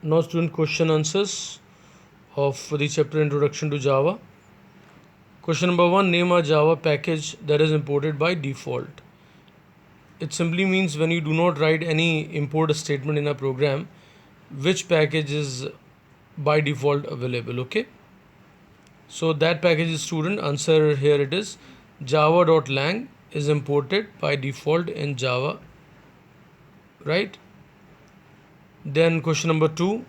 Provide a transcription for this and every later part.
Now student, question answers of the chapter Introduction to Java. Question number 1, name a Java package that is imported by default. It simply means when you do not write any import statement in a program, which package is by default available. Okay, so that package is, student, answer here it is java.lang is imported by default in Java, right? Then question number 2,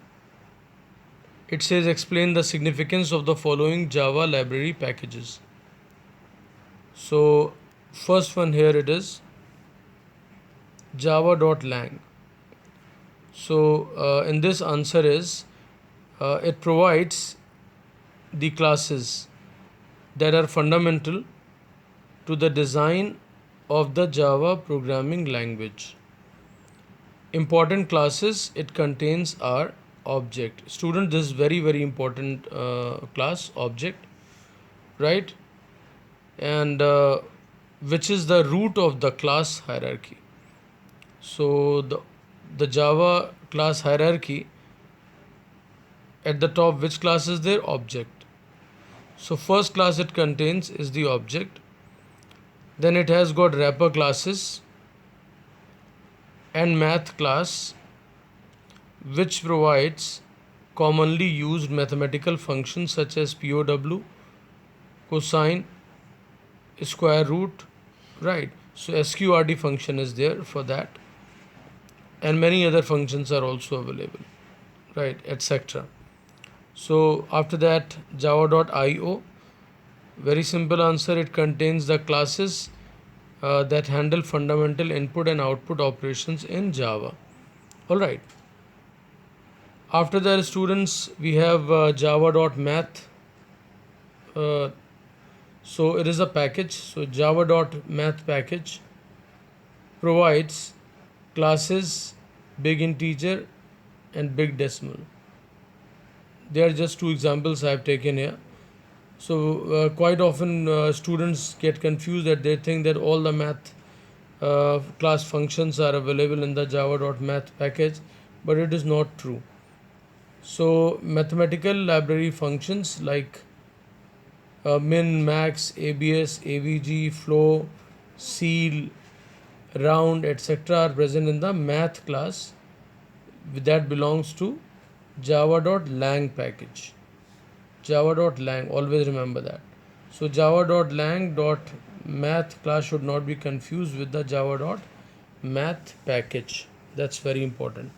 it says explain the significance of the following Java library packages. So first one here it is java.lang. So in this answer is it provides the classes that are fundamental to the design of the Java programming language. Important classes it contains are object. Student, this is very important class object, right? And which is the root of the class hierarchy. So the Java class hierarchy, at the top which class is there? Object. So first class it contains is the object. Then it has got wrapper classes and math class, which provides commonly used mathematical functions such as POW, cosine, square root, right? So SQRT function is there for that, and many other functions are also available, right, etc. So after that, java.io, very simple answer, it contains the classes that handle fundamental input and output operations in Java. All right. After that, students, we have java.math. So it is a package. So java.math package provides classes big integer and big decimal. They are just two examples I have taken here. So quite often students get confused that they think that all the math class functions are available in the java.math package, but it is not true. So mathematical library functions like min, max, abs, avg, flow, ceil, round, etc. are present in the math class that belongs to java.lang package. Java.lang, always remember that. So java.lang.math class should not be confused with the java.math package. That's very important.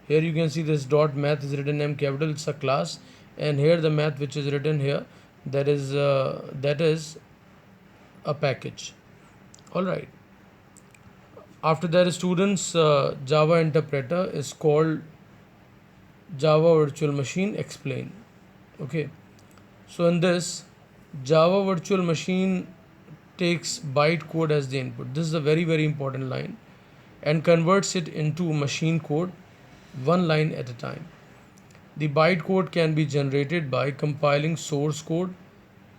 Here you can see this dot math is written M capital, it's a class, and here the math which is written here, that is a package. All right. After that, students, Java interpreter is called Java Virtual Machine Explain. Okay. So in this, Java Virtual Machine takes bytecode as the input. This is a very important line, and converts it into machine code one line at a time. The bytecode can be generated by compiling source code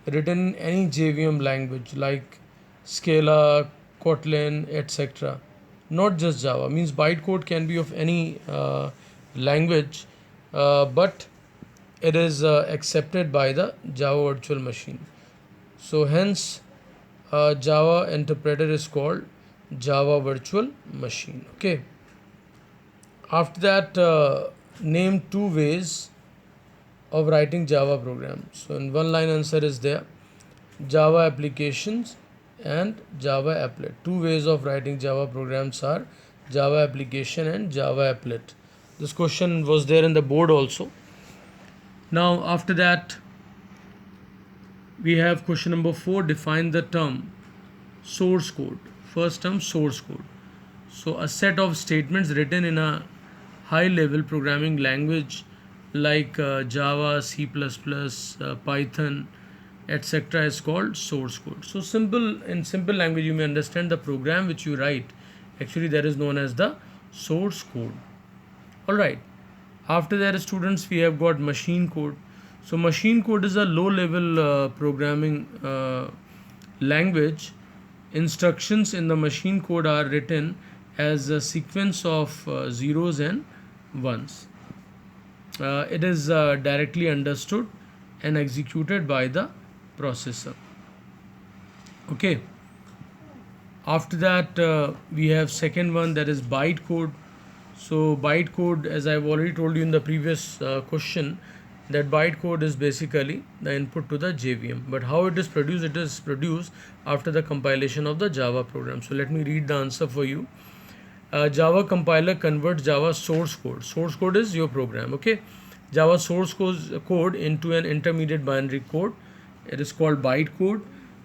written in any JVM language like Scala, Kotlin, etc. Not just Java. Means bytecode can be of any language, but it is accepted by the Java Virtual Machine. So hence Java interpreter is called Java Virtual Machine. Okay. After that, name two ways of writing Java program. So in one line answer is there, Java applications and Java applet. Two ways of writing Java programs are Java application and Java applet. This question was there in the board also. Now after that, we have question number 4, define the term source code. First term, source code. So a set of statements written in a high level programming language like Java, C++, Python, etc. is called source code. So in simple language you may understand the program which you write, actually that is known as the source code. All right. After that, students, we have got machine code. So machine code is a low level programming language. Instructions in the machine code are written as a sequence of zeros and ones. it is directly understood and executed by the processor. Okay. After that, we have second one, that is bytecode. So bytecode, as I've already told you in the previous question, that bytecode is basically the input to the JVM. But how it is produced? It is produced after the compilation of the Java program. So let me read the answer for you. Java compiler converts Java source code. Source code is your program, okay? Java source code into an intermediate binary code. It is called bytecode.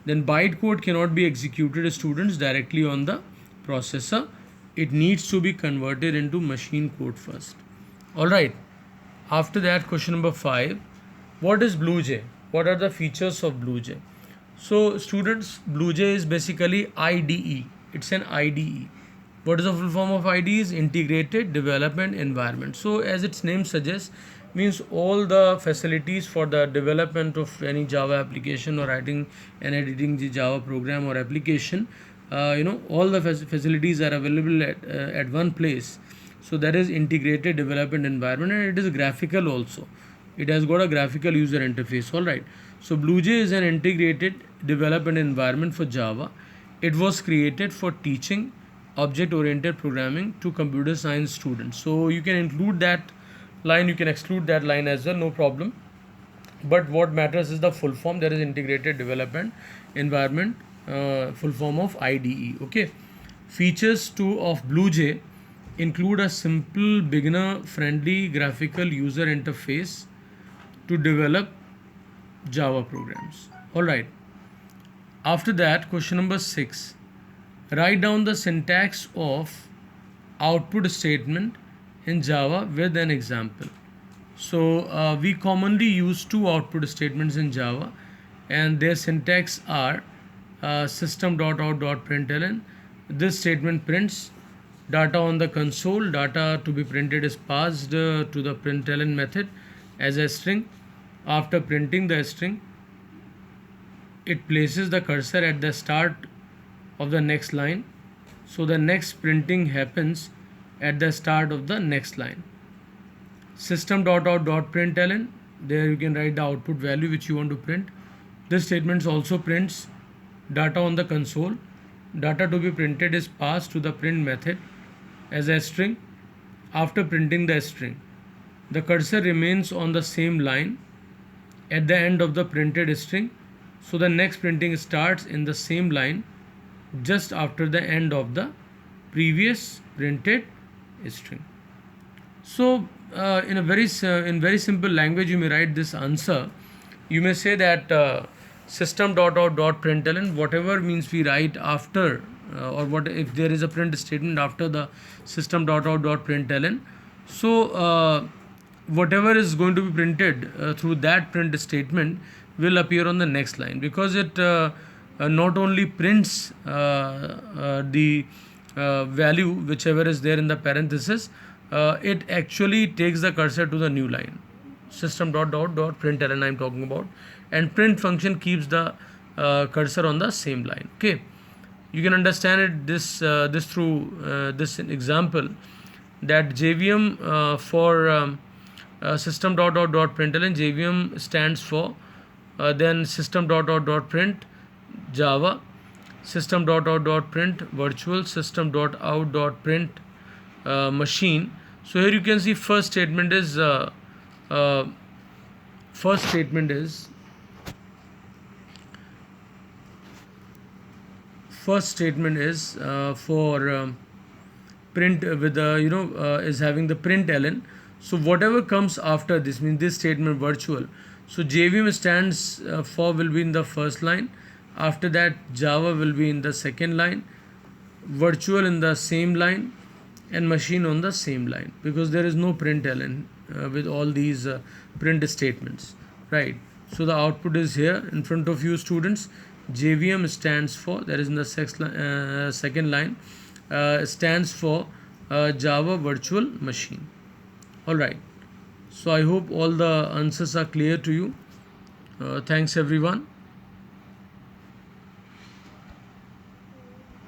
Then bytecode cannot be executed, students, directly on the processor. It needs to be converted into machine code first. All right. After that, question number 5. What is BlueJ? What are the features of BlueJ? So, students, BlueJ is basically IDE. It's an IDE. What is the full form of IDE? Is Integrated Development Environment. So, as its name suggests, means all the facilities for the development of any Java application or writing and editing the Java program or application, all the facilities are available at one place. So that is integrated development environment, and it is graphical also. It has got a graphical user interface. All right. So BlueJ is an integrated development environment for Java. It was created for teaching object-oriented programming to computer science students. So you can include that line, you can exclude that line as well, no problem. But what matters is the full form, that is integrated development environment, full form of IDE. Okay. Features of BlueJ include a simple beginner friendly graphical user interface to develop Java programs. All right. After that, question number 6. Write down the syntax of output statement in Java with an example. So we commonly use two output statements in Java, and their syntax are system.out.println. This statement prints data on the console. Data to be printed is passed to the println method as a string. After printing the string, it places the cursor at the start of the next line. So the next printing happens at the start of the next line. System.out.println, there you can write the output value which you want to print. This statement also prints data on the console. Data to be printed is passed to the print method as a string. After printing the string, the cursor remains on the same line at the end of the printed string. So the next printing starts in the same line just after the end of the previous printed string. So in very simple language, you may write this answer. You may say that system.out.println, whatever means we write after, or what if there is a print statement after the system.out.println. So whatever is going to be printed through that print statement will appear on the next line, because it not only prints the value whichever is there in the parenthesis, it actually takes the cursor to the new line. System.out.println I'm talking about, and print function keeps the cursor on the same line. Okay, you can understand it this through this example, that JVM for system.out.println, JVM stands for then system.out.print Java, system.out.print virtual, system.out.print machine. So here you can see first statement is for print with the is having the println. So whatever comes after this, means this statement virtual. So JVM stands for will be in the first line. After that, Java will be in the second line, virtual in the same line, and machine on the same line, because there is no println with all these print statements, right? So the output is here in front of you, students. JVM stands for, that is in the second line, stands for Java Virtual Machine. All right. So I hope all the answers are clear to you. Thanks everyone.